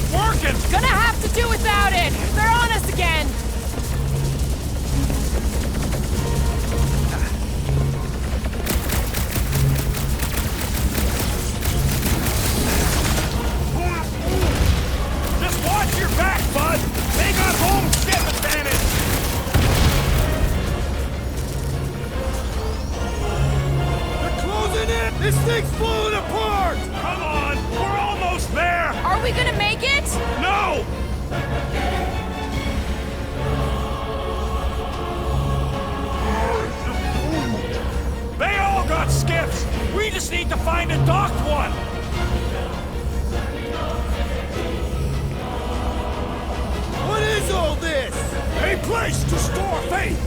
ain't working! Gonna have to do without it! They're on us again! Just watch your back, bud! They got home ship advantage! They're closing in! This thing's falling apart! Come on! We're almost there! Are we gonna make it? No! They all got skiffs! We just need to find a docked one! What is all this? A place to store faith!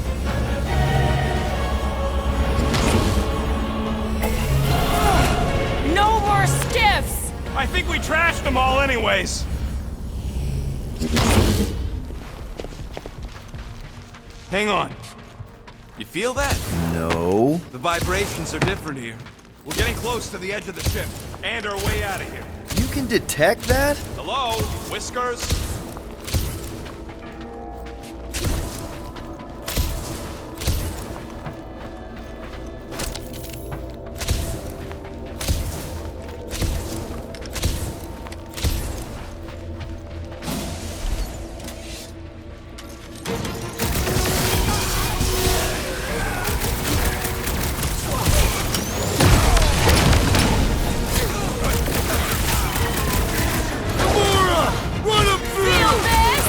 No more skiffs! I think we trashed them all anyways. Hang on. You feel that? No. The vibrations are different here. We're getting close to the edge of the ship, and our way out of here. You can detect that? Hello, Whiskers? Run them through! Feel this?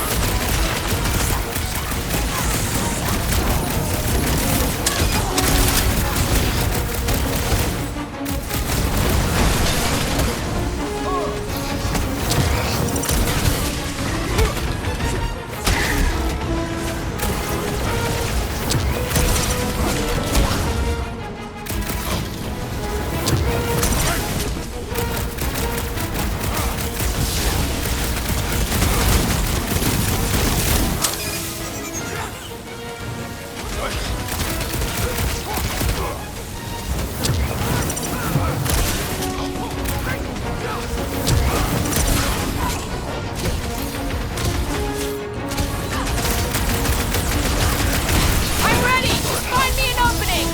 I'm ready! Find me an opening!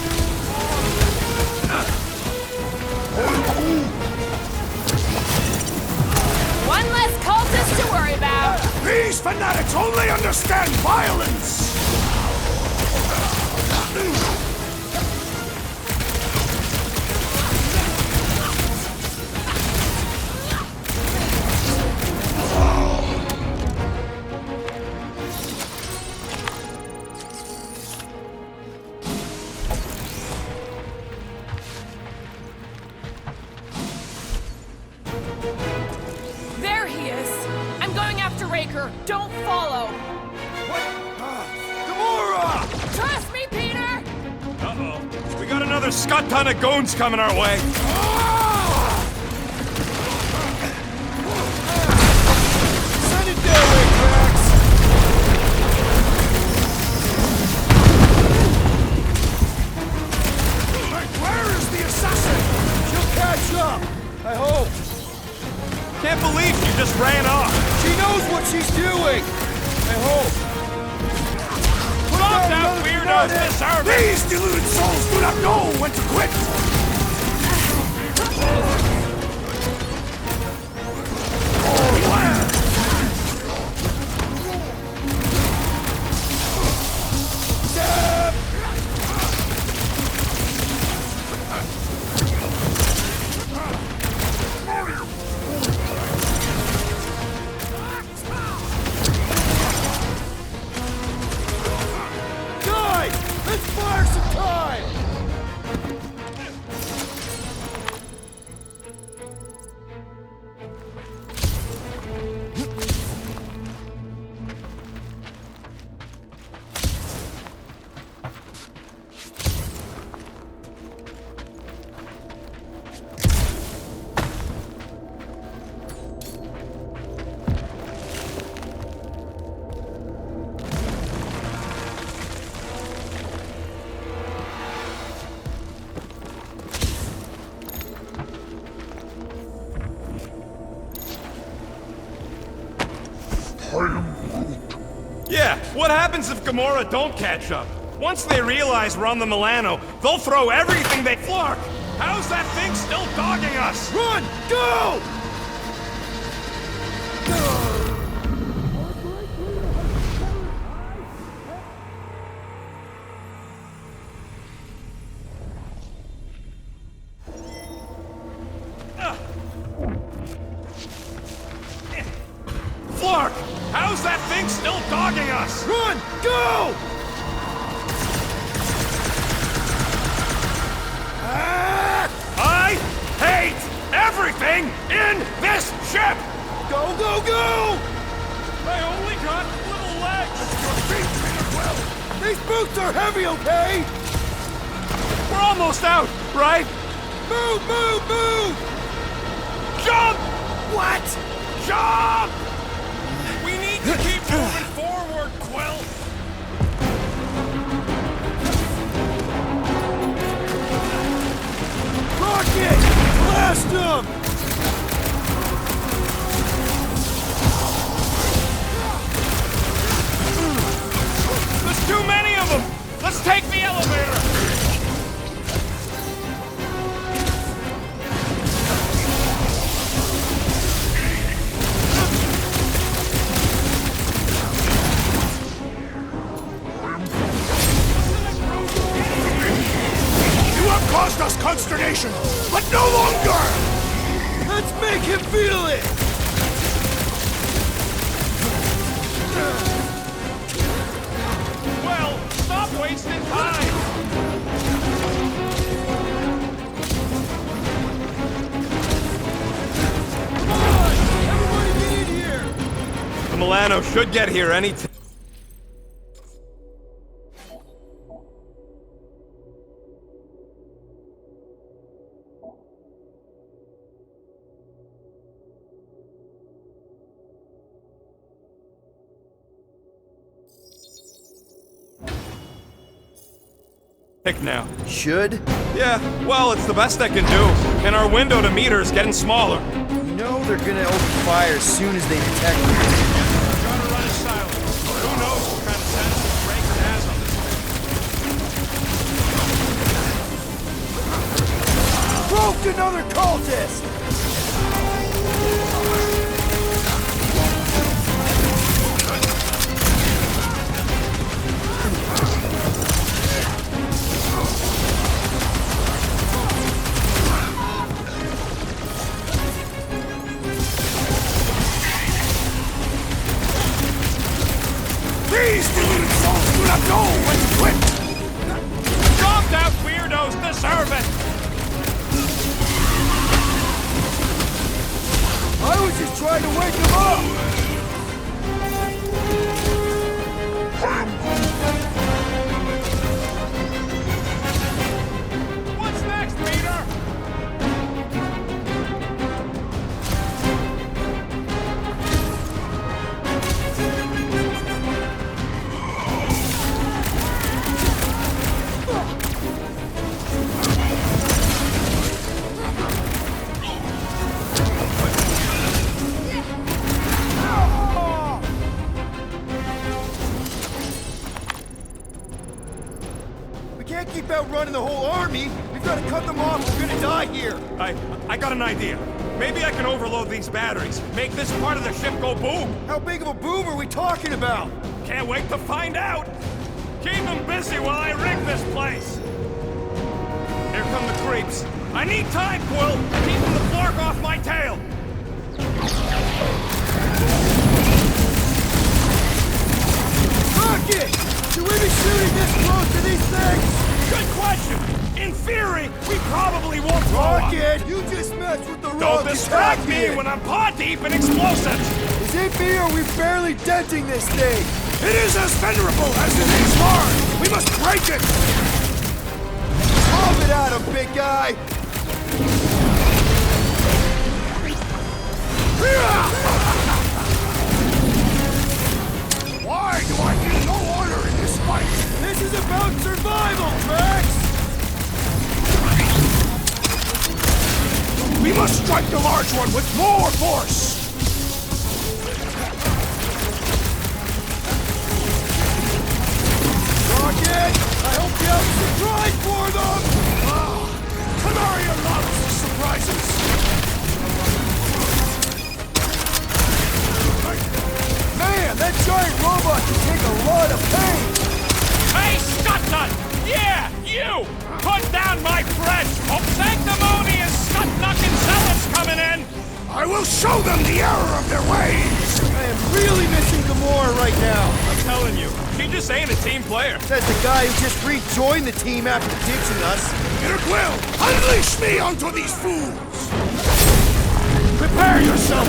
One less cultist to worry about. These fanatics only understand violence! There he is! I'm going after Raker. Don't follow! Gamora! Trust me, Peter! Uh-oh. We got another scut ton of goons coming our way. Send it their way, Drax! Where is the assassin? She'll catch up! I hope! Can't believe she just ran off. She knows what she's doing! I hope! Put off that another weirdo's grenade! disarmament! These deluded souls do not know when to quit! Guys! Let's fire some time! What happens if Gamora don't catch up? Once they realize we're on the Milano, they'll throw everything they... Flark! How's that thing still dogging us? Run! Go! Flark! How's that thing still dogging us? Run! Go! I hate everything in this ship! Go, go, go! I only got little legs! Your feet treated well! These boots are heavy, okay? We're almost out, right? Move, move, move! Jump! What? Jump! We need to keep moving forward, Quill! Rocket! Blast them! There's too many of them! Let's take the elevator! You have caused us consternation, but no longer! Let's make him feel it! Well, stop wasting time! Come on! Everybody get in here! The Milano should get here any time. Now. Should? Yeah, well, it's the best I can do. And our window to meet her is getting smaller. You know they're gonna open fire as soon as they detect me. Gotta run it silent. Who knows what kind of sense Rankin has on this thing. Broke another cultist! These deluded souls do not know when to quit! Dropped out weirdos deserve it! I was just trying to wake him up! What's next, Peter? We can't keep outrunning the whole army! We've got to cut them off, we're gonna die here! I got an idea. Maybe I can overload these batteries. Make this part of the ship go boom. How big of a boom are we talking about? Can't wait to find out. Keep them busy while I rig this place. Here come the creeps. I need time, Quill. Keeping the Flark off my tail. Rocket! Should we be shooting this close to these things? Good question. In theory, we probably won't blow up. Rocket! You just messed with the wrong Don't distract me detachment. when I'm paw deep in explosives. Is it me or are we barely denting this thing? It is as venerable as it is hard. We must break it. Bomb it at him, big guy! Why do I feel no order in this fight? This is about survival, Drax! We must strike the large one with more force! man! I hope you have a surprise for them! Ah, Canaria loves surprises! Man, that giant robot can take a lot of pain! Hey, Scutnut! Yeah, you! Put down my friend! Oh, sanctimonious Scutnuckin' zealots coming in! I will show them the error of their ways! I am really missing Gamora right now. I'm telling you, she just ain't a team player. Says the guy who just rejoined the team after ditching us. Quill, unleash me onto these fools! Prepare yourself!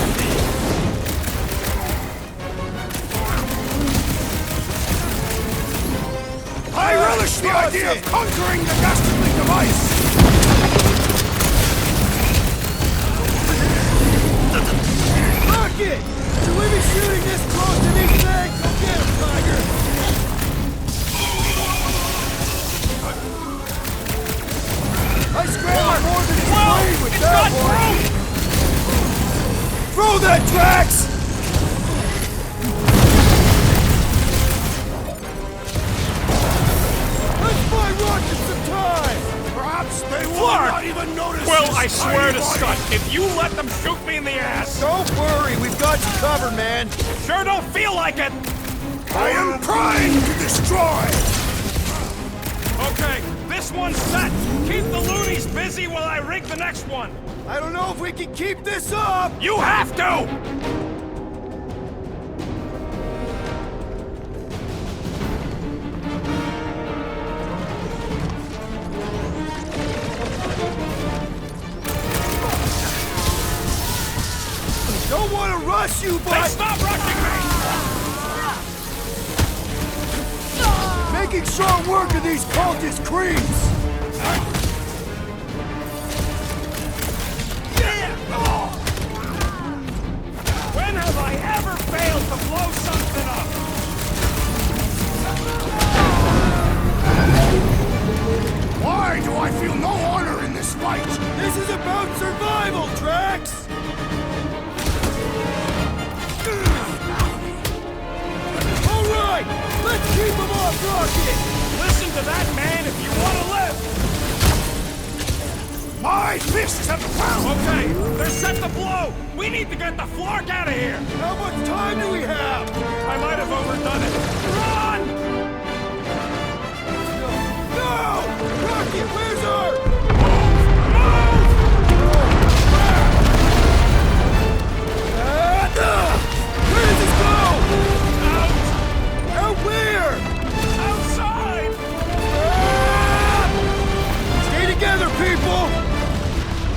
I relish the idea of conquering the dastardly device! Rocket! Should we be shooting this close to these things? Go get him, Tiger! I scrambled more than his brain with that one! Throw that, Drax! Let's buy Rocket some time! Perhaps they will not even notice. Well, this I swear to tiny Scott, body. if you let them shoot me in the ass, Don't worry, we've got you covered, man. sure don't feel like it. I am primed to destroy! Okay, this one's set. Keep the loonies busy while I rig the next one. I don't know if we can keep this up! You have to! Don't want to rush you, Hey, but stop rushing me! making short work of these cultist creeps! When have I ever failed to blow something up? Why do I feel no honor in this fight? This is about survival, Drax! All right, let's keep him off Rocket! Listen to that man if you want to live! My fists have found! Okay, they're set to blow! We need to get the Flark out of here! How much time do we have? I might have overdone it. Run! No! Rocket, where's our... Move! Where does this go? Out! Out where? Outside! Stay together, people!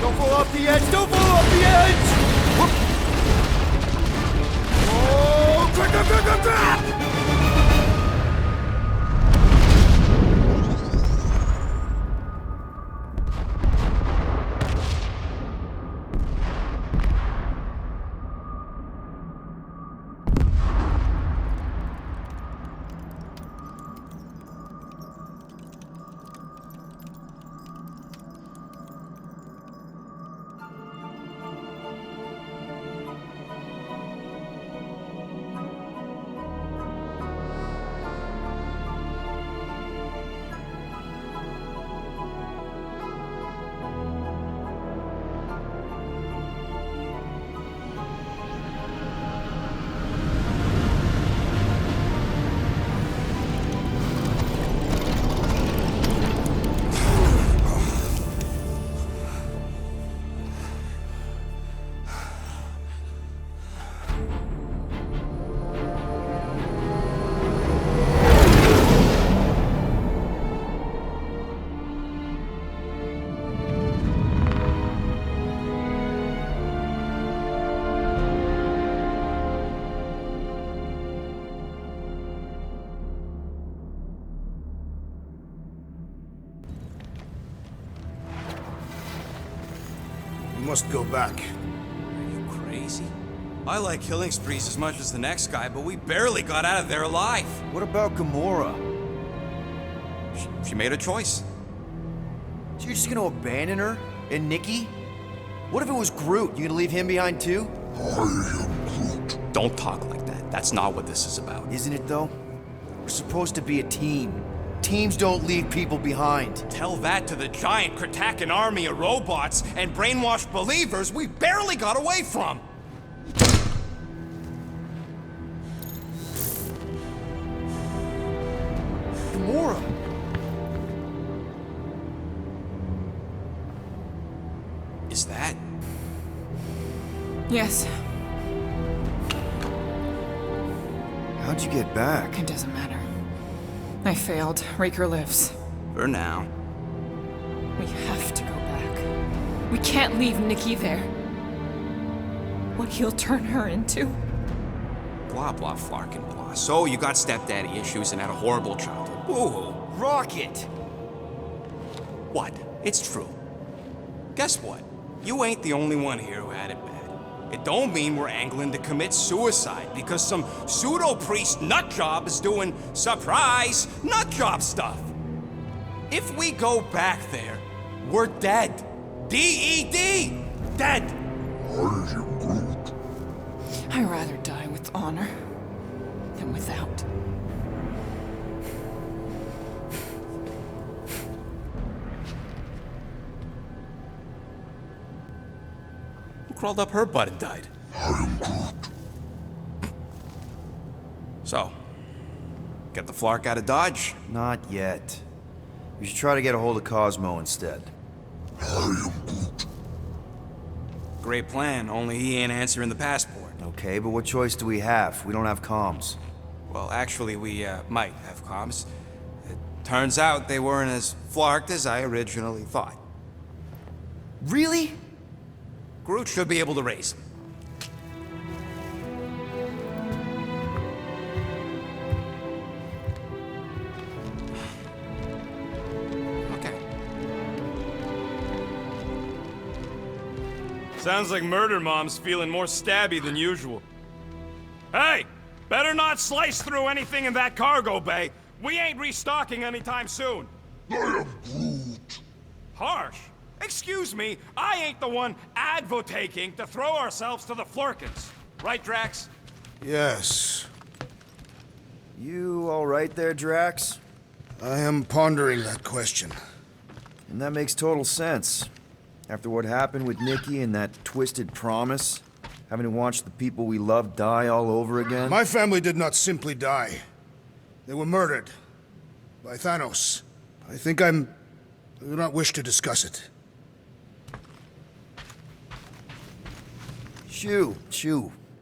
Don't fall off the edge! Don't fall off the edge! Oh, crap! Must go back. Are you crazy? I like killing sprees as much as the next guy, but we barely got out of there alive. What about Gamora? She made a choice. So you're just gonna abandon her? And Nikki? What if it was Groot? You gonna leave him behind too? Don't talk like that. That's not what this is about. Isn't it though? We're supposed to be a team. Teams don't leave people behind. Tell that to the giant Kratakan army of robots and brainwashed believers we barely got away from! Gamora! Is that? Yes, How'd you get back? it doesn't matter. I failed. Raker lives. For now. We have to go back. We can't leave Nikki there. What he'll turn her into. Blah blah flarkin blah. So you got stepdaddy issues and had a horrible childhood. Woo-hoo. Rocket! What? It's true. Guess what? You ain't the only one here who had it bad. It don't mean we're angling to commit suicide because some pseudo-priest nutjob is doing surprise nutjob stuff. If we go back there, we're dead. D-E-D! Dead! I'd rather die with honor than without. Who crawled up her butt and died? So, get the Flark out of Dodge? Not yet. We should try to get a hold of Cosmo instead. Great plan, only he ain't answering the passport. Okay, but what choice do we have? We don't have comms. Well, actually, we might have comms. It turns out they weren't as flarked as I originally thought. Really? Groot should be able to raise them. Okay. Sounds like Murder Mom's feeling more stabby than usual. Hey! Better not slice through anything in that cargo bay. We ain't restocking anytime soon. I am Groot. Harsh. Excuse me, I ain't the one advocating to throw ourselves to the Flurkins. Right, Drax? Yes, You all right there, Drax? I am pondering that question. And that makes total sense. After what happened with Nikki and that twisted promise, having to watch the people we love die all over again. My family did not simply die. They were murdered by Thanos. I do not wish to discuss it. Shoo,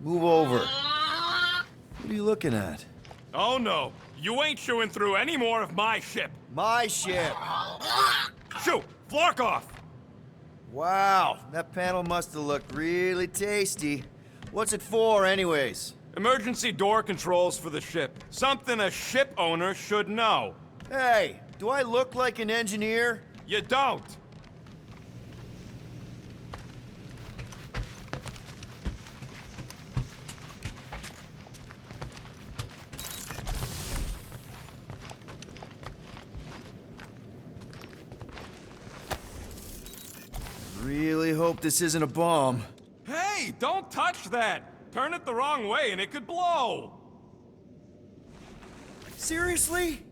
move over. What are you looking at? Oh no, you ain't chewing through any more of my ship. My ship! Shoo, Flark off! Wow, that panel must have looked really tasty. What's it for, anyways? Emergency door controls for the ship. Something a ship owner should know. Hey, do I look like an engineer? You don't. Really hope this isn't a bomb. Hey, don't touch that! Turn it the wrong way and it could blow! Seriously?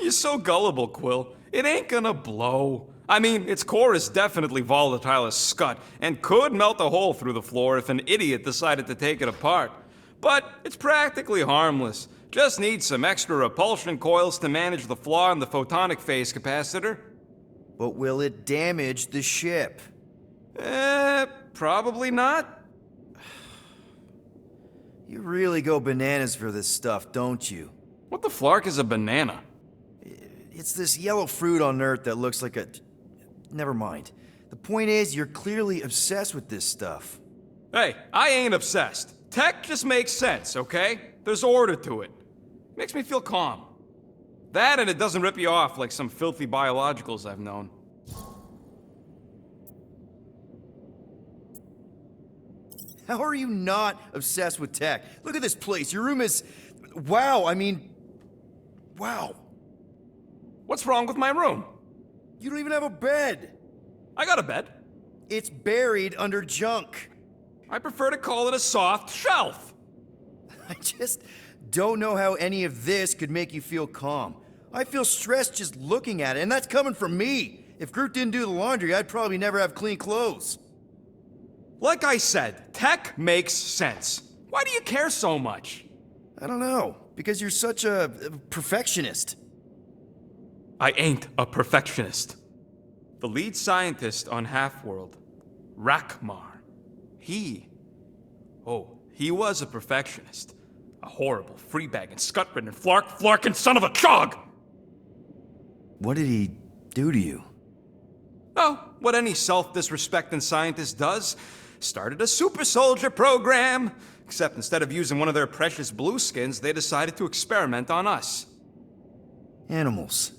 You're so gullible, Quill. It ain't gonna blow. I mean, its core is definitely volatile as scut, and could melt a hole through the floor if an idiot decided to take it apart. But it's practically harmless. Just needs some extra repulsion coils to manage the flaw in the photonic phase capacitor. But will it damage the ship? Probably not. You really go bananas for this stuff, don't you? What the flark is a banana? It's this yellow fruit on Earth that looks like a... Never mind. The point is, you're clearly obsessed with this stuff. Hey, I ain't obsessed. Tech just makes sense, okay? There's order to it. Makes me feel calm. That and it doesn't rip you off like some filthy biologicals I've known. How are you not obsessed with tech? Look at this place. Your room is... Wow, I mean... Wow. What's wrong with my room? You don't even have a bed. I got a bed. It's buried under junk. I prefer to call it a soft shelf. I just don't know how any of this could make you feel calm. I feel stressed just looking at it, and that's coming from me. If Groot didn't do the laundry, I'd probably never have clean clothes. Like I said, tech makes sense. Why do you care so much? I don't know, because you're such a perfectionist. I ain't a perfectionist. The lead scientist on Half-World, Rakmar, he was a perfectionist. A horrible, free-bagging, scut-ridden, flarkin' son of a chog! What did he do to you? Oh, what any self-disrespecting scientist does. Started a super soldier program. Except instead of using one of their precious blueskins, they decided to experiment on us. Animals.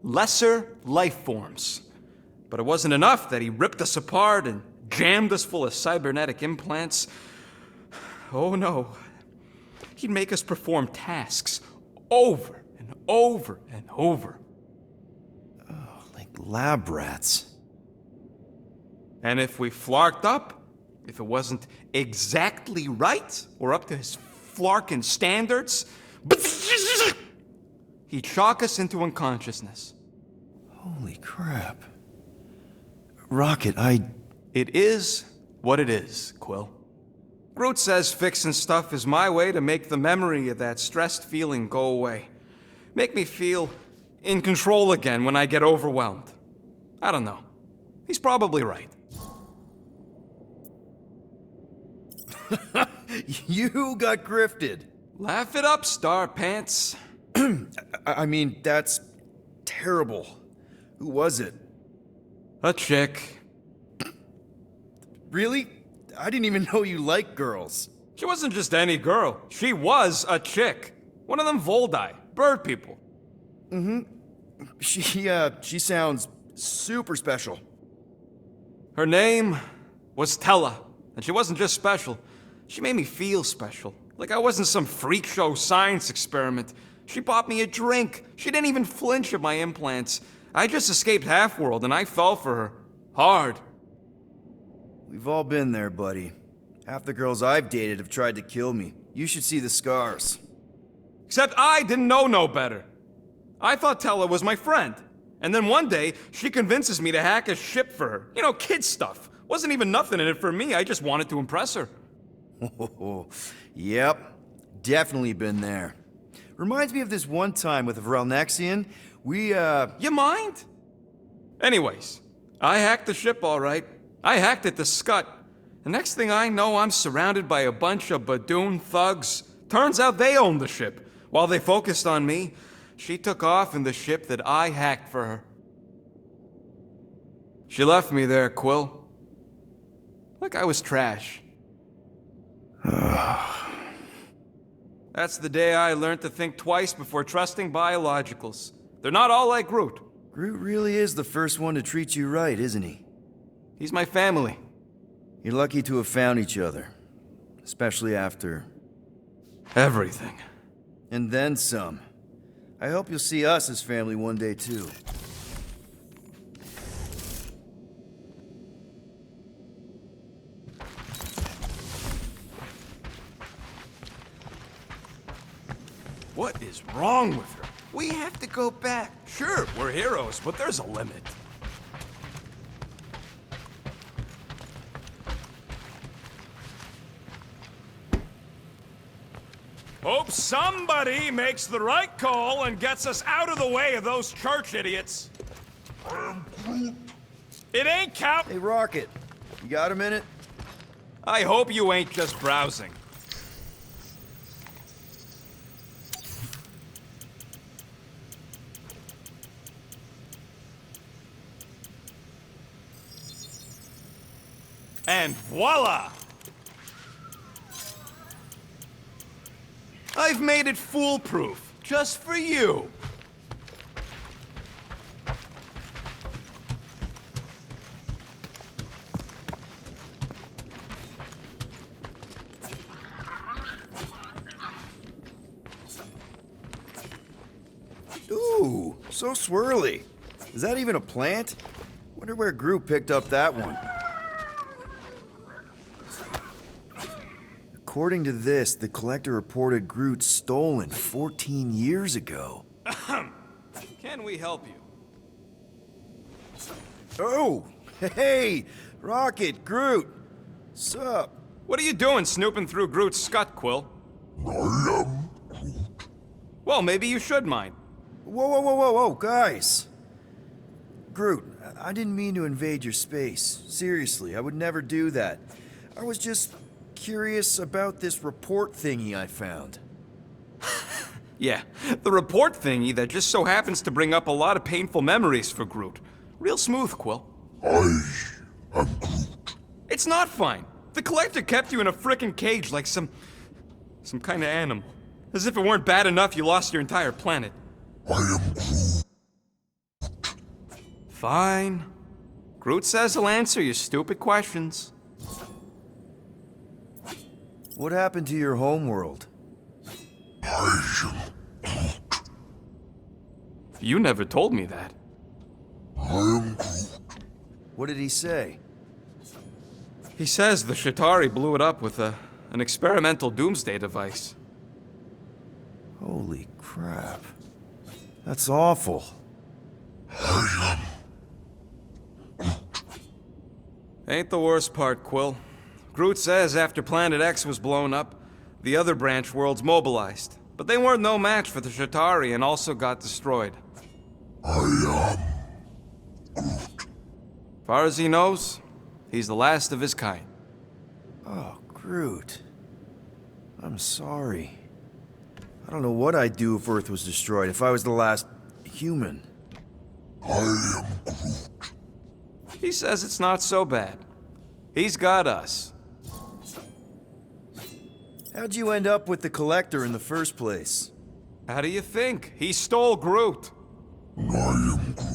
Lesser life forms. But it wasn't enough that he ripped us apart and jammed us full of cybernetic implants. Oh no. He'd make us perform tasks over and over and over. Like lab rats. And if we flarked up, if it wasn't exactly right or up to his flarkin' standards, he'd shock us into unconsciousness. Holy crap. Rocket, It is what it is, Quill. Groot says fixing stuff is my way to make the memory of that stressed feeling go away. Make me feel in control again when I get overwhelmed. I don't know. He's probably right. You got grifted. Laugh it up, Star Pants. I mean, that's terrible. Who was it? A chick. Really? I didn't even know you liked girls. She wasn't just any girl. She was a chick. One of them Voldi, bird people. She sounds super special. Her name was Tella, and she wasn't just special. She made me feel special, like I wasn't some freak show science experiment. She bought me a drink. She didn't even flinch at my implants. I just escaped Half-World, and I fell for her. Hard. We've all been there, buddy. Half the girls I've dated have tried to kill me. You should see the scars. Except I didn't know no better. I thought Tella was my friend. And then one day, she convinces me to hack a ship for her. You know, kid stuff. Wasn't even nothing in it for me, I just wanted to impress her. Yep, definitely been there. Reminds me of this one time with Vrelnexian. You mind? Anyways, I hacked the ship all right. I hacked it to Scut. The next thing I know, I'm surrounded by a bunch of Badoon thugs. Turns out they owned the ship. While they focused on me, she took off in the ship that I hacked for her. She left me there, Quill. Like I was trash. That's the day I learned to think twice before trusting biologicals. They're not all like Groot. Groot really is the first one to treat you right, isn't he? He's my family. You're lucky to have found each other. Especially after... Everything. And then some. I hope you'll see us as family one day, too. What is wrong with her? We have to go back. Sure, we're heroes, but there's a limit. Hope somebody makes the right call and gets us out of the way of those church idiots. It ain't Cap. Hey, Rocket. You got a minute? I hope you ain't just browsing. And voila! I've made it foolproof, just for you. Ooh, so swirly. Is that even a plant? Wonder where Groot picked up that one. According to this, the Collector reported Groot stolen 14 years ago. Can we help you? Oh! Hey! Rocket, Groot! Sup? What are you doing snooping through Groot's scut, Quill? I am. Well, maybe you should mind. Whoa, guys! Groot, I didn't mean to invade your space. Seriously, I would never do that. I was just curious about this report thingy I found. Yeah, the report thingy that just so happens to bring up a lot of painful memories for Groot. Real smooth, Quill. I am Groot. It's not fine. The Collector kept you in a frickin' cage like some kind of animal. As if it weren't bad enough you lost your entire planet. I am Groot. Fine. Groot says he'll answer your stupid questions. What happened to your homeworld? I You never told me that. am Groot. What did he say? He says the Shatari blew it up with an experimental doomsday device. Holy crap. That's awful. Ain't the worst part, Quill. Groot says after Planet X was blown up, the other branch worlds mobilized. But they weren't no match for the Shatari and also got destroyed. I Far as he knows, he's the last of his kind. Oh, Groot. I'm sorry. I don't know what I'd do if Earth was destroyed, if I was the last human. am Groot. He says it's not so bad. He's got us. How'd you end up with the Collector in the first place? How do you think? He stole Groot. I am Groot.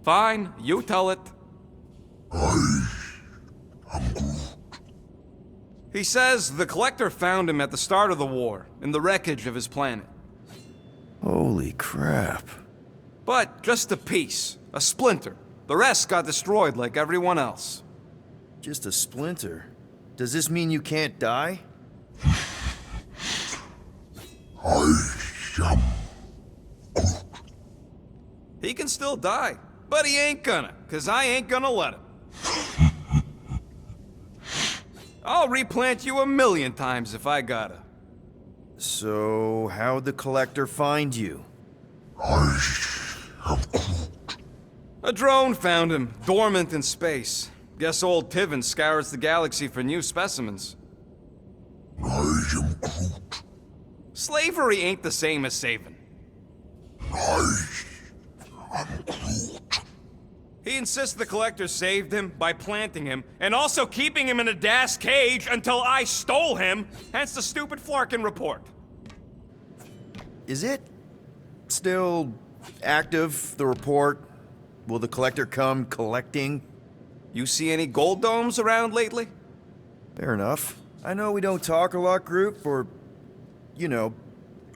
Fine, you tell it. I am Groot. He says the Collector found him at the start of the war, in the wreckage of his planet. Holy crap. But just a piece, a splinter. The rest got destroyed like everyone else. Just a splinter? Does this mean you can't die? I am. He can still die, but he ain't gonna, 'cause I ain't gonna let him. I'll replant you 1,000,000 times if I gotta. So, how'd the Collector find you? I am Groot. A drone found him, dormant in space. Guess old Tiven scours the galaxy for new specimens. I am Groot. Slavery ain't the same as saving. I am Groot. He insists the Collector saved him by planting him, and also keeping him in a das cage until I stole him, hence the stupid Flarkin report. Is it still active, the report? Will the Collector come collecting? You see any gold domes around lately? Fair enough. I know we don't talk a lot, Groot, for, you know,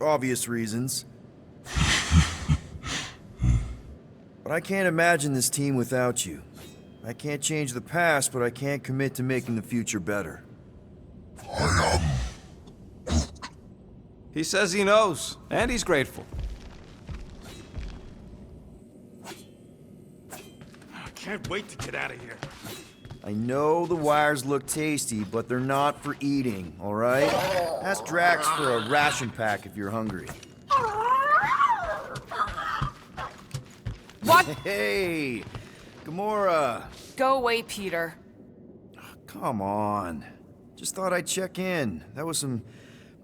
obvious reasons. But I can't imagine this team without you. I can't change the past, but I can't commit to making the future better. He says he knows, and he's grateful. I can't wait to get out of here. I know the wires look tasty, but they're not for eating, alright? Ask Drax for a ration pack if you're hungry. What? Hey! Gamora! Go away, Peter. Come on. Just thought I'd check in. That was some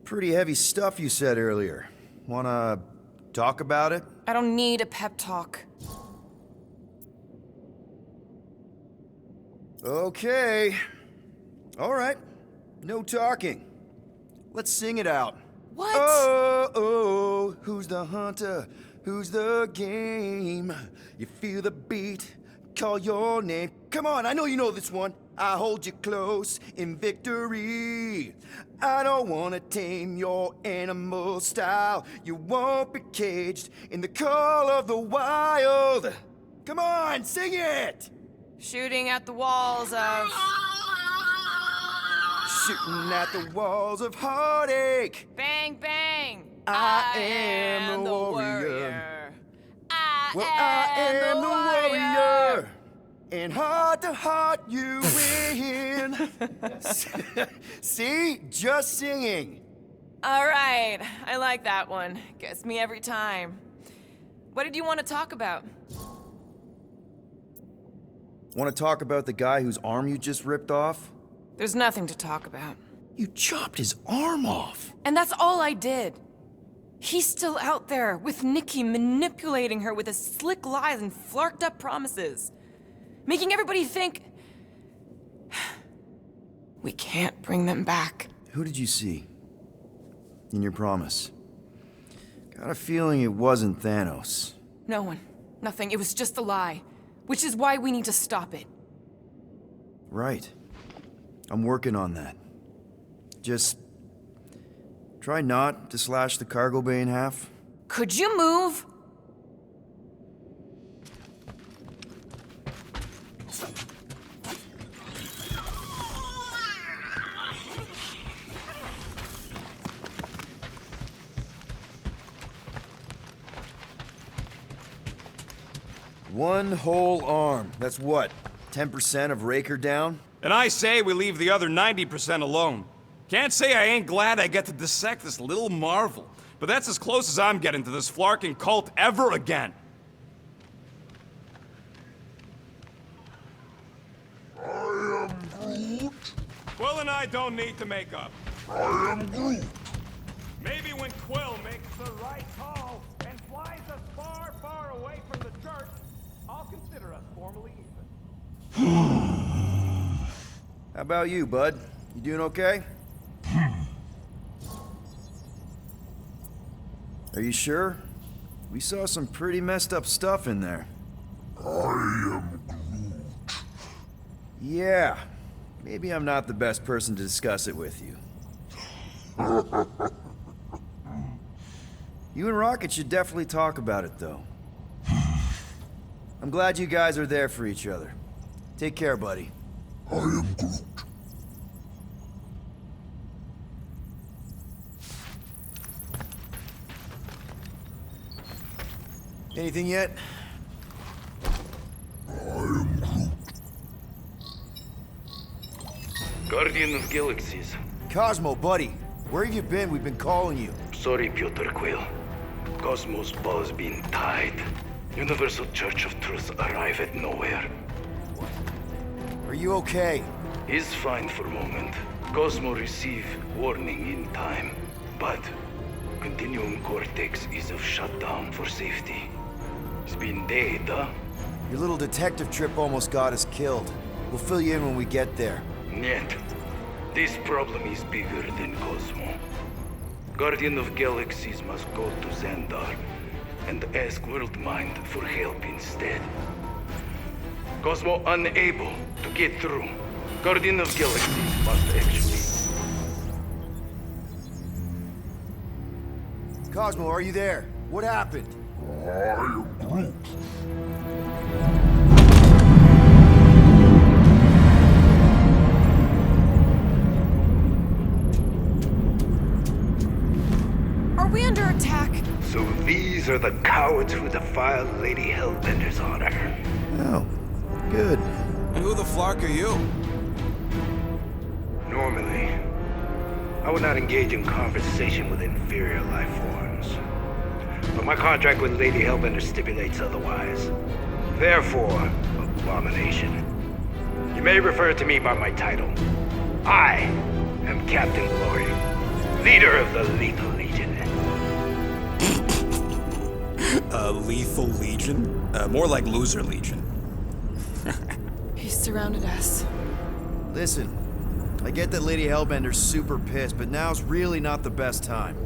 pretty heavy stuff you said earlier. Wanna talk about it? I don't need a pep talk. Okay. Alright. No talking. Let's sing it out. What? Oh, who's the hunter? Who's the game? You feel the beat, call your name. Come on, I know you know this one. I hold you close in victory. I don't wanna tame your animal style. You won't be caged in the call of the wild. Come on, sing it! Shooting at the walls of... shooting at the walls of heartache. Bang, bang! I am the warrior. I am the warrior. And heart to heart, you win. See? Just singing. All right, I like that one. Gets me every time. What did you want to talk about? Want to talk about the guy whose arm you just ripped off? There's nothing to talk about. You chopped his arm off. And that's all I did. He's still out there with Nikki manipulating her with his slick lies and flarked up promises. Making everybody think... we can't bring them back. Who did you see? In your promise? Got a feeling it wasn't Thanos. No one. Nothing. It was just a lie. Which is why we need to stop it. Right. I'm working on that. Just... try not to slash the cargo bay in half. Could you move? One whole arm. That's what? 10% of Raker down? And I say we leave the other 90% alone. Can't say I ain't glad I get to dissect this little marvel, but that's as close as I'm getting to this flarking cult ever again. I am Groot. Quill and I don't need to make up. I am Groot. Maybe when Quill makes the right call and flies us far, far away from the church, I'll consider us formally even. How about you, bud? You doing okay? Are you sure? We saw some pretty messed up stuff in there. I am Groot. Yeah. Maybe I'm not the best person to discuss it with you. You and Rocket should definitely talk about it, though. I'm glad you guys are there for each other. Take care, buddy. I am Groot. Anything yet? Guardian of Galaxies. Cosmo, buddy. Where have you been? We've been calling you. Sorry, Piotr Quill. Cosmos ball's been tied. Universal Church of Truth arrive at nowhere. Are you okay? He's fine for moment. Cosmo receive warning in time. But Continuum Cortex is of shutdown for safety. It's been dead, huh? Your little detective trip almost got us killed. We'll fill you in when we get there. Niet. This problem is bigger than Cosmo. Guardian of Galaxies must go to Xandar and ask Worldmind for help instead. Cosmo unable to get through. Guardian of Galaxies must actually... Cosmo, are you there? What happened? I am Groot. Are we under attack? So these are the cowards who defiled Lady Hellbender's honor. Oh, good. And who the flark are you? Normally, I would not engage in conversation with inferior life forms. But my contract with Lady Hellbender stipulates otherwise. Therefore, abomination. You may refer to me by my title. I am Captain Glory, leader of the Lethal Legion. Lethal Legion? More like Loser Legion. He's surrounded us. Listen, I get that Lady Hellbender's super pissed, but now's really not the best time.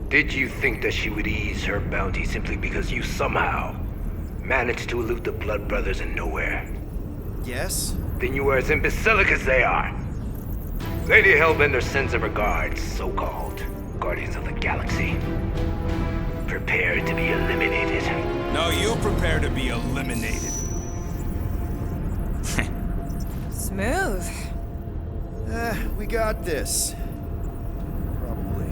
Did you think that she would ease her bounty simply because you somehow managed to elude the Blood Brothers in nowhere? Yes? Then you were as imbecilic as they are. Lady Hellbender sends her regards, so-called Guardians of the Galaxy. Prepare to be eliminated. No, you prepare to be eliminated. Smooth. we got this. Probably.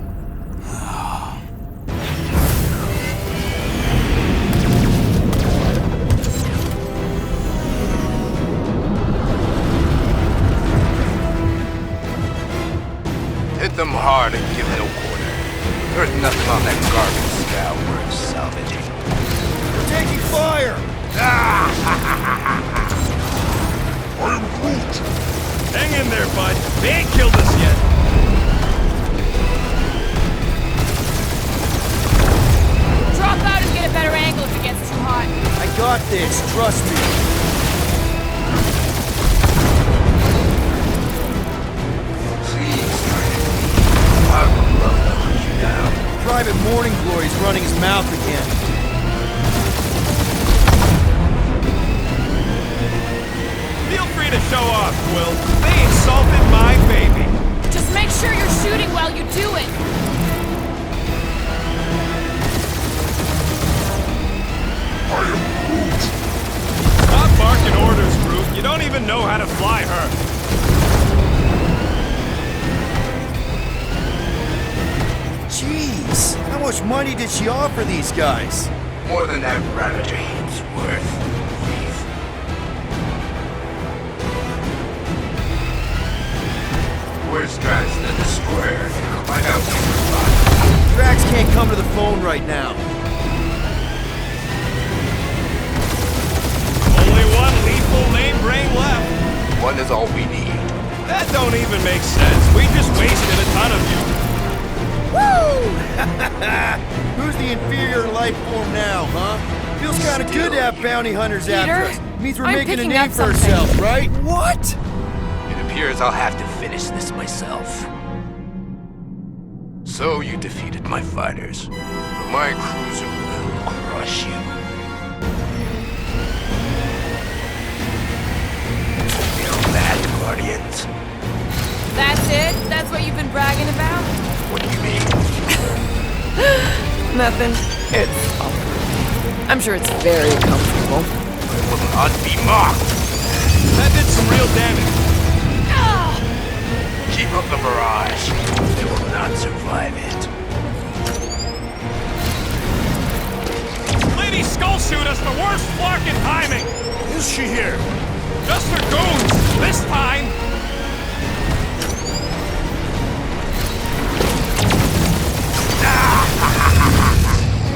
Hit them hard and give no quarter. There's nothing on that garbage scow worth salvaging. We're taking fire! I am Groot! Hang in there, bud. They ain't killed us yet. Drop out and get a better angle if it gets too hot. I got this, trust me. Please, I would love to hunt you down. Private Morning Glory's running his mouth again. Feel free to show off, Quill. They insulted my baby. Just make sure you're shooting while you do it. I am Groot! Stop barking orders, Groot. You don't even know how to fly her. Jeez, how much money did she offer these guys? More than that Ravager heat's worth. Please. Where's Drax the Destroyer? Find out secret spot. Drax can't come to the phone right now. Only one lethal name brain left. One is all we need. That don't even make sense. We just wasted a ton of you. Woo! Who's the inferior life form now, huh? Feels kind of good to have bounty hunters after us. Means we're I'm making a picking name up for something. ourselves, right? What? It appears I'll have to finish this myself. So you defeated my fighters, but my cruiser will crush you. Feel that, Guardians? That's it? That's what you've been bragging about? What do you mean? Nothing. It's awful. I'm sure it's very comfortable. I will not be mocked. That did some real damage. Keep up the barrage. They will not survive it. Lady Skullsuit has the worst flarkin' timing. Is she here? Just her goons, this time.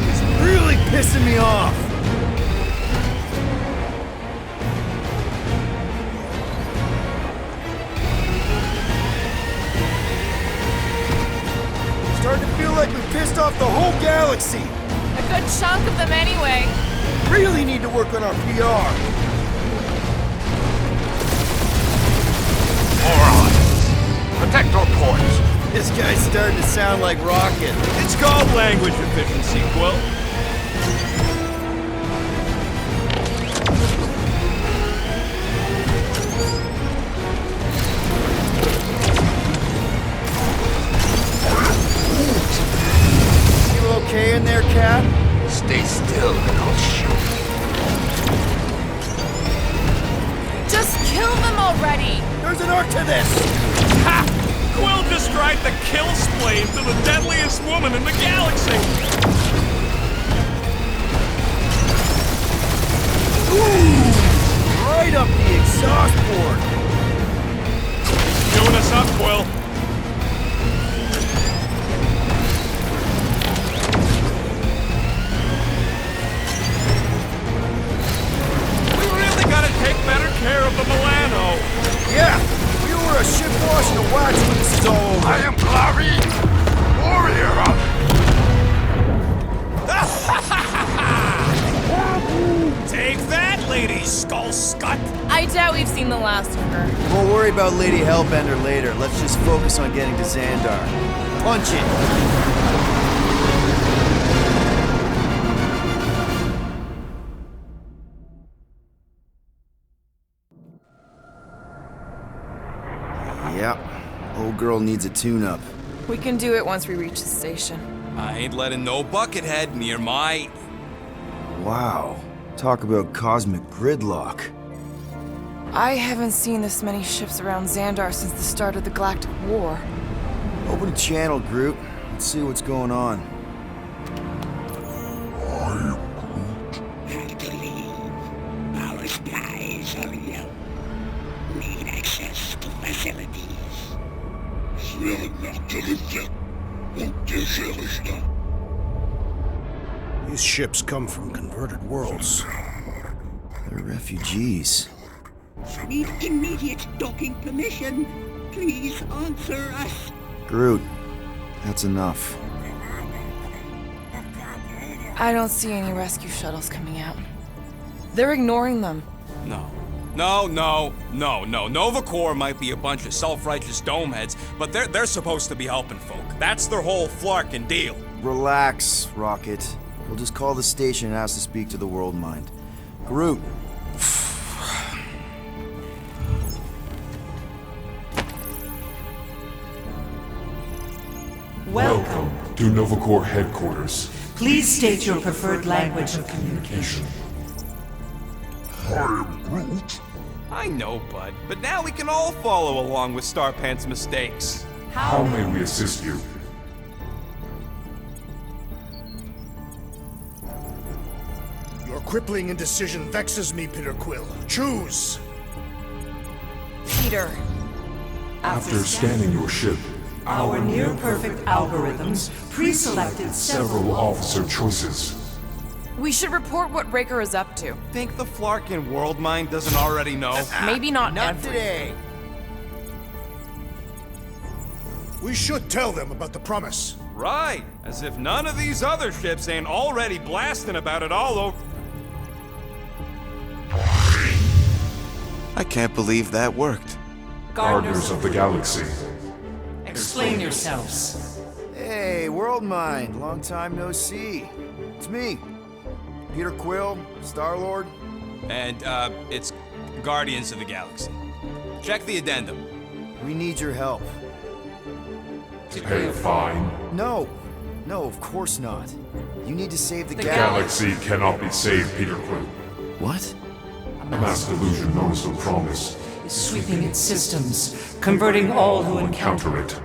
It's really pissing me off. Starting to feel like we pissed off the whole galaxy. A good chunk of them anyway. Really need to work on our PR. Morons! Protect our ports! This guy's starting to sound like Rocket. It's called language efficiency, Quill. You okay in there, Cap? Stay still and I'll shoot. Just kill them already. There's an arc to this. Ha! Quill described the kill splane to the deadliest woman in the galaxy. Ooh! Right up the exhaust port. Doing us up, Quill. We really gotta take better care of the Milano. Yeah, we were a ship washing the wax when this is all over. I am Glavi, warrior. Take that, Lady Skullscut. I doubt we've seen the last of her. We'll worry about Lady Hellbender later. Let's just focus on getting to Xandar. Punch it! Yep. Old girl needs a tune-up. We can do it once we reach the station. I ain't letting no buckethead near my... Wow. Talk about cosmic gridlock. I haven't seen this many ships around Xandar since the start of the Galactic War. Open a channel, Groot. Let's see what's going on. I believe our skies are yellow. Need access to facilities. These ships come from converted worlds. They're refugees. Need immediate docking permission. Please answer us. Groot, that's enough. I don't see any rescue shuttles coming out. They're ignoring them. No. Nova Corps might be a bunch of self-righteous domeheads, but they're supposed to be helping folk. That's their whole flarkin' deal. Relax, Rocket. We'll just call the station and ask to speak to the World Mind. Groot. Welcome to Nova Corps headquarters. Please state your preferred language of communication. I am Groot. I know, bud, but now we can all follow along with Starpant's mistakes. How may we assist you? Your crippling indecision vexes me, Peter Quill. Choose! Peter. After scanning your ship, Our near-perfect algorithms pre-selected several officer choices. We should report what Raker is up to. Think the Flarkin World Mind doesn't already know? Maybe not every- today. We should tell them about the promise. Right, as if none of these other ships ain't already blasting about it all over. I can't believe that worked. Gardeners of the Galaxy. Explain yourselves. Hey, World Mind. Long time no see. It's me. Peter Quill, Star-Lord. And, it's Guardians of the Galaxy. Check the addendum. We need your help. Pay a fine. No, of course not. You need to save the Galaxy cannot be saved, Peter Quill. What? A mass delusion known as the Promise. Sweeping its systems, converting all who encounter Counter it.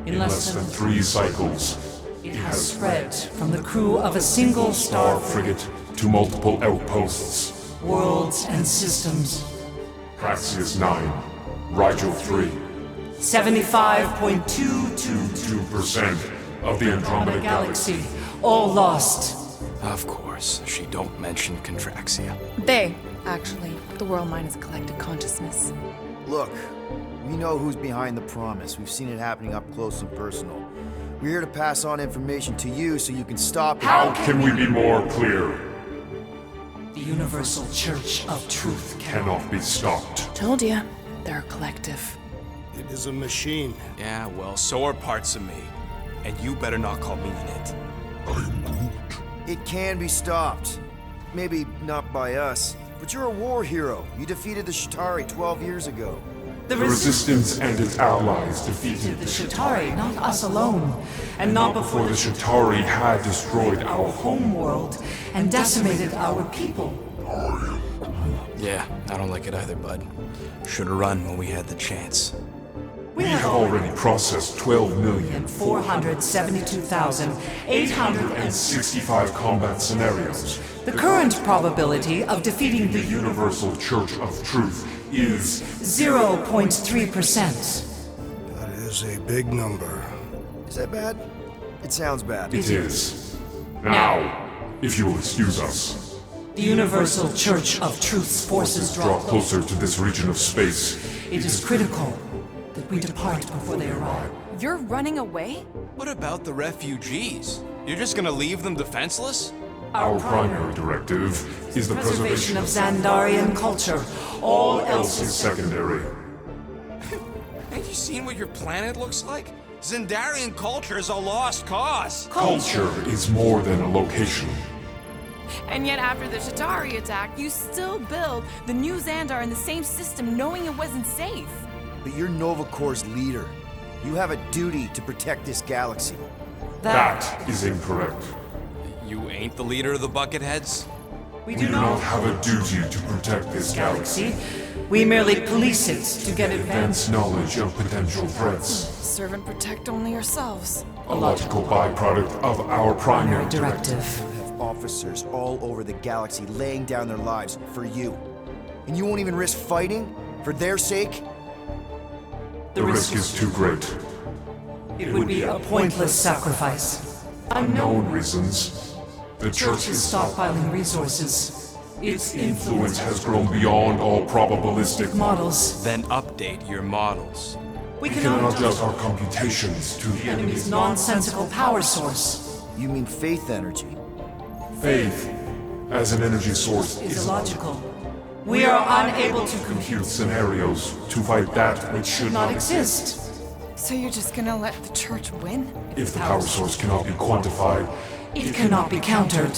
In less than 3 cycles, it has spread from the crew of a single Star star frigate to multiple outposts. worlds and systems. Praxius 9, Rigel 3, 75.222% 2% of the Andromeda Galaxy. galaxy, all lost. Of course, she don't mention Contraxia. They, actually. The World Mind is collective consciousness. Look, we know who's behind the promise. We've seen it happening up close and personal. We're here to pass on information to you so you can stop it. How can we be more clear? The Universal Church of Truth Cannot be stopped. Told ya. They're a collective. It is a machine. Yeah, well, so are parts of me. And you better not call me in it. It can be stopped. Maybe not by us, but you're a war hero. You defeated the Shatari 12 years ago. The The Resistance and its allies defeated the Shatari, not us alone, and not before before the Shatari had destroyed our home. homeworld and decimated our people. Yeah, I don't like it either, bud. Should've run when we had the chance. We We have already processed 472,800. 65 combat scenarios. The current probability of defeating the Universal Church of Truth is 0.3%. That is a big number. Is that bad? It sounds bad. It is. Now, if you will excuse us, The Universal Church of Truth's forces draw draw closer. closer to this region of space. It is critical that we depart before they arrive. You're running away? What about the refugees? You're just gonna leave them defenseless? Our primary directive is the Preservation preservation of Xandarian culture. All else is is secondary. Have you seen what your planet looks like? Xandarian culture is a lost cause. Culture is more than a location. And yet after the Shatari attack, you still build the new Xandar in the same system knowing it wasn't safe. But you're Nova Corps' leader. You have a duty to protect this galaxy. That is incorrect. You ain't the leader of the Bucketheads? We We do not have a duty to protect this galaxy. galaxy. We merely police it to get advanced Advanced knowledge of potential threats. Serve and protect only yourselves. A logical byproduct of our primary directive. directive. Have officers all over the galaxy laying down their lives for you. And you won't even risk fighting? For their sake? The risk is too great. It would be a pointless sacrifice. Unknown reasons. The Church is stockpiling resources. Its influence has grown beyond all probabilistic models. Then update your models. We We can cannot adjust our computations to the enemy's enemy's nonsensical power source. You mean faith energy? faith as an energy source Is illogical. We are unable to compute scenarios to fight that which should not not exist. So you're just gonna let the church win? If the power source cannot be quantified, It cannot be countered.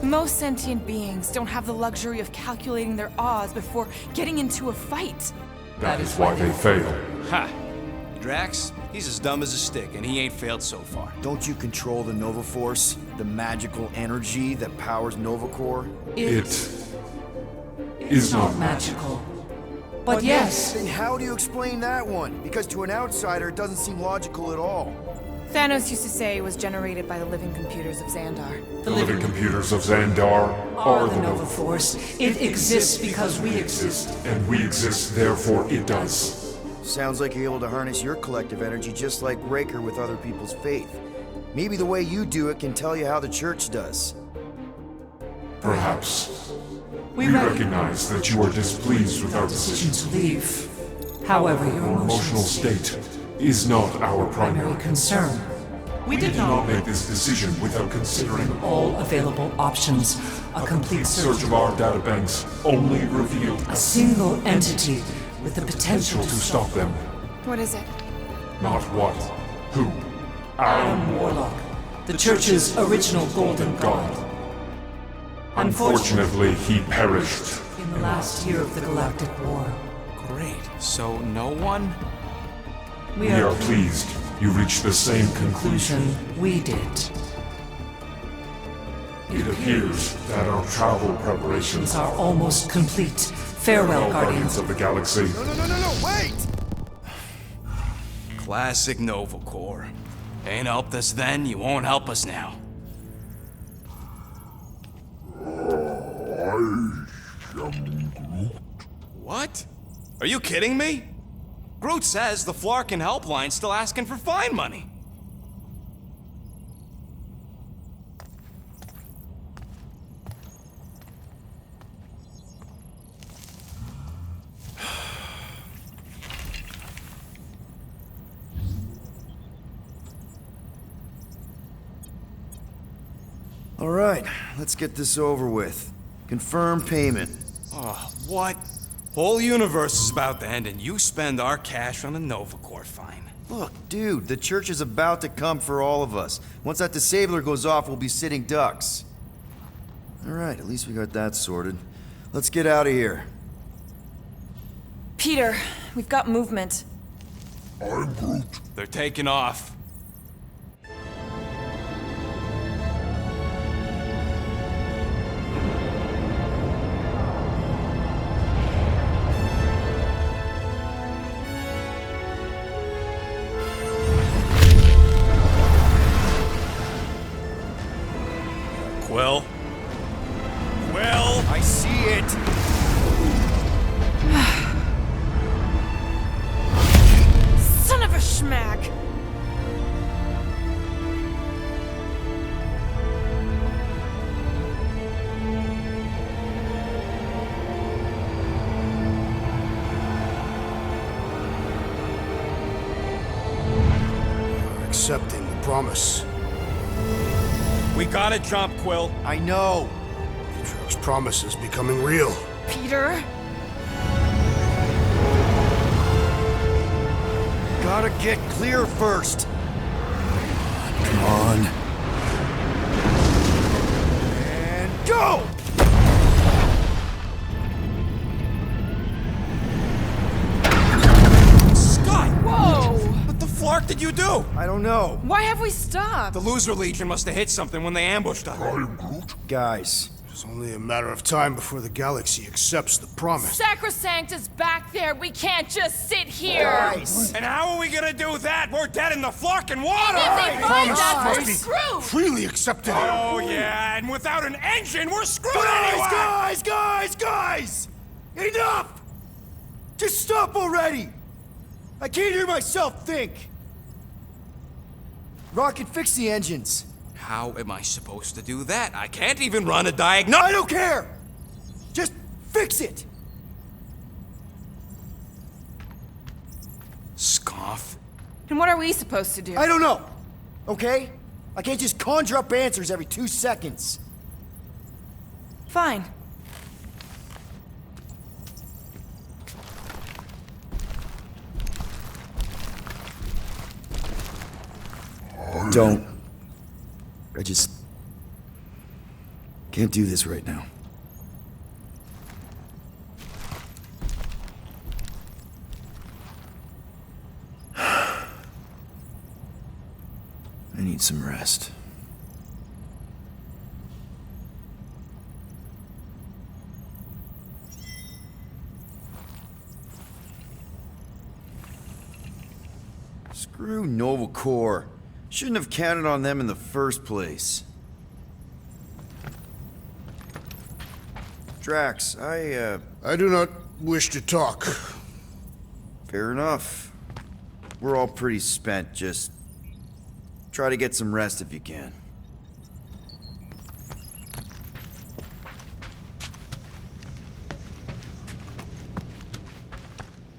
Most sentient beings don't have the luxury of calculating their odds before getting into a fight. that is why they fail. Ha! Drax, he's as dumb as a stick, and he ain't failed so far. Don't you control the Nova Force? The magical energy that powers Nova Corps? It is not magical. But yes, Then how do you explain that one? Because to an outsider, it doesn't seem logical at all. Thanos used to say it was generated by the living computers of Xandar. the living computers of Xandar are the Nova Force. It exists because we exist. and we exist, therefore it does. Sounds like you're able to harness your collective energy just like Raker with other people's faith. Maybe the way you do it can tell you how the church does. Perhaps. We recognize that you are displeased with our decision. To leave. However, your Your emotional state is not our primary. concern. We did Do not not make this decision without considering all available options. A complete search of our databanks only revealed A single entity with the potential to stop them. What is it? Not what, who. Adam Warlock, the Church's original Golden God. Unfortunately, he perished. In the last year of the Galactic War, Great. So no one? we We are are pleased you reached the same conclusion. conclusion we did. It appears that our travel These preparations are almost complete. Farewell, all Guardians. of the galaxy. No, wait! Classic Nova Corps. Ain't helped us then, you won't help us now. What? Are you kidding me? Groot says the Flarkin helpline's still asking for fine money. All right, let's get this over with. Confirm payment. Oh, what? Whole universe is about to end and you spend our cash on a Nova Corps fine. Look, dude, the church is about to come for all of us. Once that disabler goes off, we'll be sitting ducks. All right, at least we got that sorted. Let's get out of here. Peter, we've got movement. They're taking off. Quill? Quill? I see it! Son of a schmack! You're accepting the promise. We gotta jump, Quill. I know! Atrio's promise is becoming real. Peter? Gotta get clear first! Come on. And go! Scott! Whoa! What the flark did you do? I don't know. Why have we stopped? The Loser Legion must have hit something when they ambushed us. Guys, It's only a matter of time before the galaxy accepts the promise. Sacrosanct is back there. We can't just sit here. Guys! And how are we gonna do that? We're dead in the fucking water! If they find Promise us, must we're be screwed. freely accepted. Oh yeah, and without an engine, we're screwed anyway! Guys! Enough! Just stop already! I can't hear myself think! Rocket, fix the engines. How am I supposed to do that? I can't even run a I diagnostic. don't care! Just fix it! Scoff. And what are we supposed to do? I don't know, okay? I can't just conjure up answers every 2 seconds. Fine. Don't. I just can't do this right now. I need some rest. Screw Nova Corps. Shouldn't have counted on them in the first place. Drax, I do not wish to talk. Fair enough. We're all pretty spent, just try to get some rest if you can.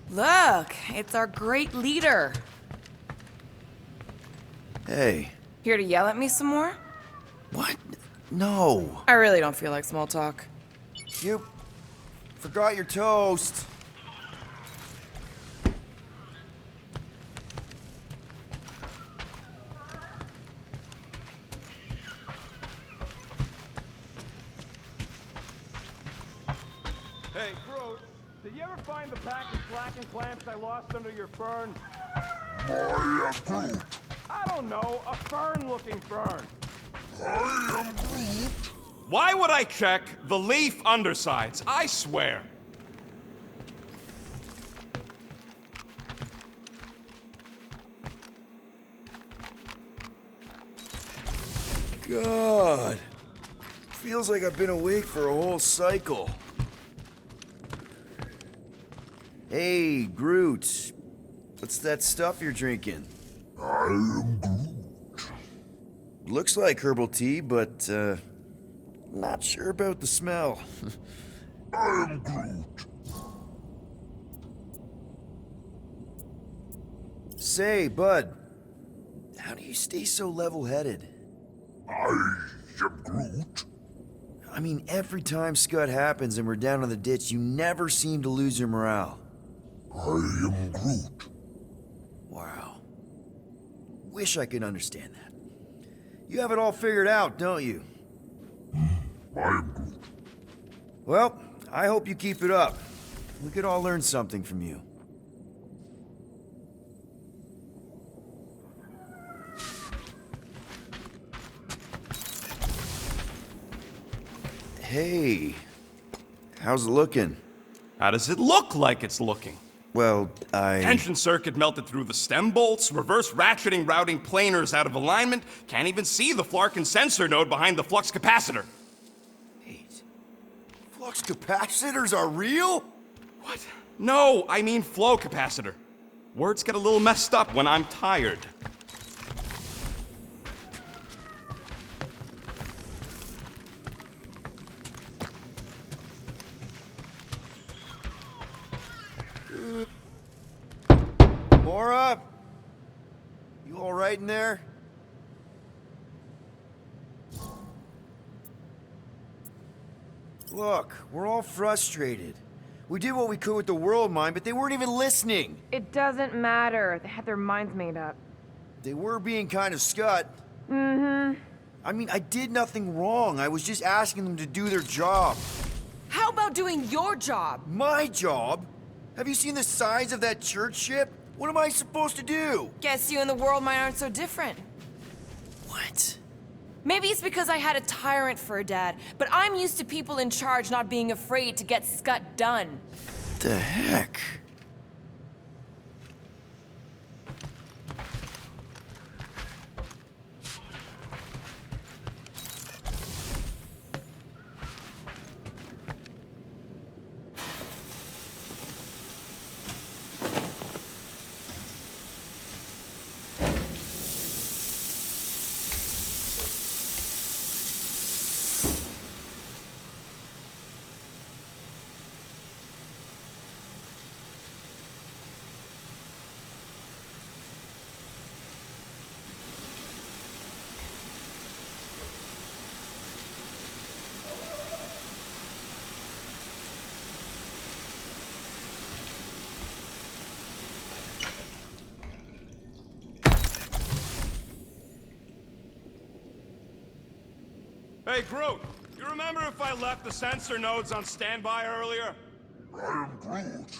Look, it's our great leader. Hey, Here to yell at me some more? what? No. I really don't feel like small talk. You forgot your toast. Hey, Groot, did you ever find the pack of slacking clamps I lost under your fern? I am Groot. I don't know, a fern-looking fern. I am Groot. Why would I check the leaf undersides? I swear. God. Feels like I've been awake for a whole cycle. Hey, Groot. What's that stuff you're drinking? I am Groot. Looks like herbal tea, but, not sure about the smell. I am Groot. Say, bud, how do you stay so level-headed? I am Groot. I mean, every time Scud happens and we're down in the ditch, you never seem to lose your morale. I am Groot. Wow. Wish I could understand that. You have it all figured out, don't you? I am Groot. Well, I hope you keep it up. We could all learn something from you. Hey, how's it looking? How does it look like it's looking? Well, Tension circuit melted through the stem bolts, reverse ratcheting routing planers out of alignment, can't even see the Flarkin sensor node behind the flux capacitor. Wait. Flux capacitors are real? What? No, I mean flow capacitor. Words get a little messed up when I'm tired. Mora? You all right in there? Look, we're all frustrated. We did what we could with the world mine, but they weren't even listening. It doesn't matter. They had their minds made up. They were being kind of scut. Mm-hmm. I mean, I did nothing wrong. I was just asking them to do their job. How about doing your job? My job? Have you seen the size of that church ship? What am I supposed to do? Guess you and the world might aren't so different. What? Maybe it's because I had a tyrant for a dad, but I'm used to people in charge not being afraid to get scut done. The heck? Hey, Groot! You remember if I left the sensor nodes on standby earlier? I am Groot.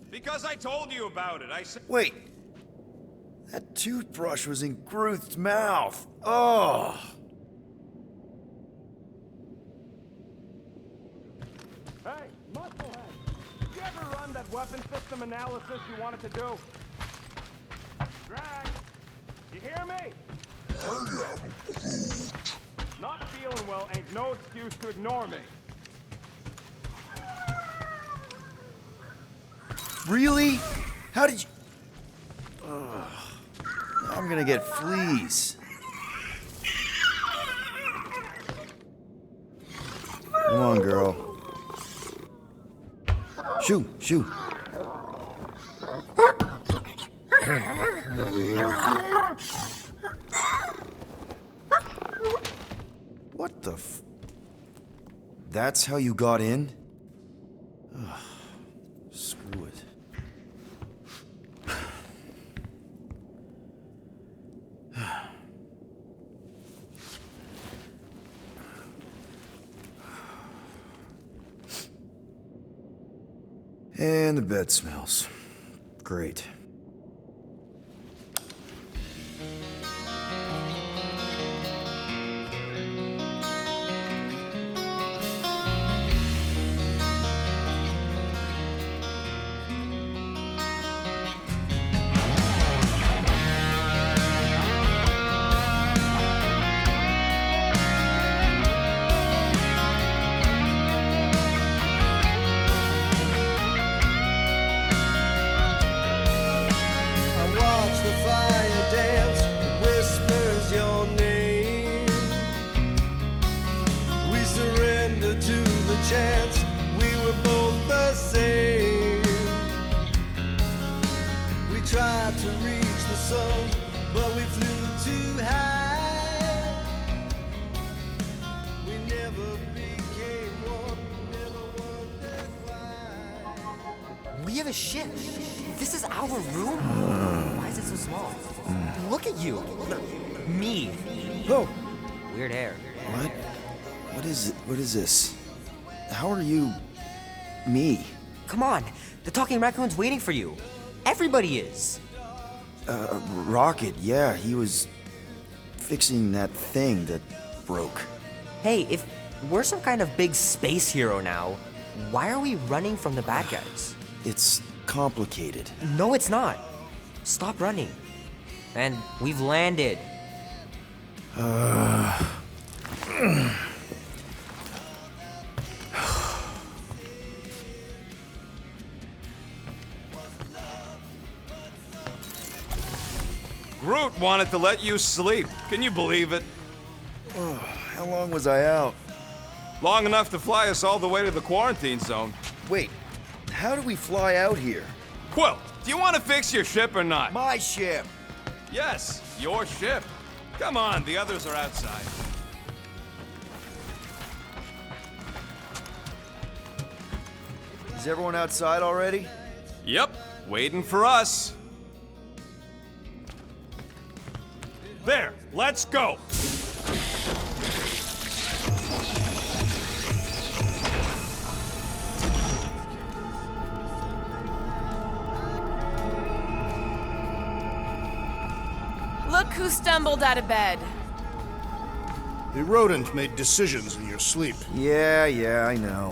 Because I told you about it. I said. Wait. That toothbrush was in Groot's mouth. Oh. Hey, Musclehead! Did you ever run that weapon system analysis you wanted to do? Drag! You hear me? I am Groot. Not feeling well ain't no excuse to ignore me. Really? How did you... Ugh. I'm gonna get fleas. Come on, girl. Shoo, shoo. What the f... That's how you got in? Ugh. Screw it. And the bed smells. Great. chance we were both the same. We tried to reach the sun, but we flew too high. We never became one, never wondered why. We have a ship. This is our room? Why is it so small? Look at you. Me. Oh. Weird hair. What? What is it? What is this? How are you... me? Come on. The talking raccoon's waiting for you. Everybody is. Rocket, yeah, he was fixing that thing that broke. Hey, if we're some kind of big space hero now, why are we running from the bad guys? It's complicated. No, it's not. Stop running. And we've landed. Groot wanted to let you sleep. Can you believe it? Oh, how long was I out? Long enough to fly us all the way to the quarantine zone. Wait, how do we fly out here? Quill, do you want to fix your ship or not? My ship! Yes, your ship. Come on, the others are outside. Is everyone outside already? Yep, waiting for us. There, let's go. Look who stumbled out of bed. The rodent made decisions in your sleep. Yeah, I know.